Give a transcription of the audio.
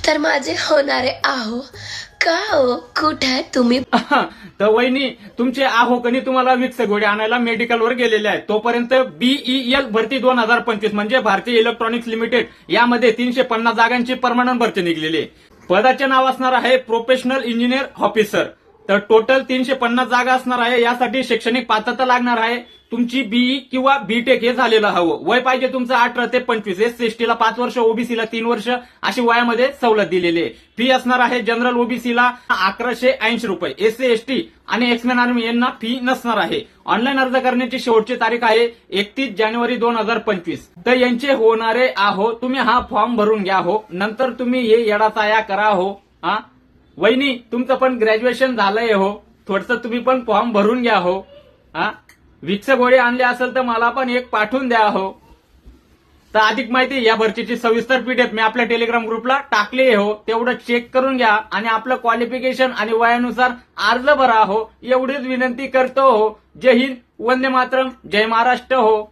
तर माझे होणारे आहो का हो कुठे आहे तुम्ही? तर वहिनी तुमचे आहोकनी तुम्हाला विक्स गोळी आणायला मेडिकलवर गेलेले आहेत. तोपर्यंत BEL भरती 2025 म्हणजे भारतीय इलेक्ट्रॉनिक्स लिमिटेड यामध्ये 350 जागांची परमनंट भरती निघलेली आहे. पदाचे नाव असणार आहे प्रोफेशनल इंजिनियर ऑफिसर. तर टोटल 350 जागा असणार आहे. यासाठी शैक्षणिक पात्रता लागणार आहे. तुमची BE किंवा BTech हे झालेलं हवं. वय पाहिजे तुमचं 18 ते 25. SC/STला 5 वर्ष, ओबीसीला 3 वर्ष अशी वयामध्ये सवलत दिलेली आहे. फी असणार आहे जनरल ओबीसीला 1180 रुपये, SC/ST आणि एक्समेन आर्मी यांना फी नसणार आहे. ऑनलाईन अर्ज करण्याची शेवटची तारीख आहे 31 जानेवारी 2025. तर यांचे होणारे आहो तुम्ही हा फॉर्म भरून घ्या हो. नंतर तुम्ही हे येडाचाया करा हो. वहिनी तुमचं पण ग्रॅज्युएशन झालंय हो. थोडस तुम्ही पण फॉर्म भरून घ्या हो. विक्स गोळी आणले असेल तर मला पण एक पाठवून द्या हो. तर अधिक माहिती या भरतीची सविस्तर PDF मी आपल्या टेलिग्राम ग्रुपला टाकली आहे हो. तेवढं चेक करून घ्या आणि आपलं क्वालिफिकेशन आणि वयानुसार अर्ज भरा हो. एवढीच विनंती करतो हो. जय हिंद, वंदे मातरम, जय महाराष्ट्र हो.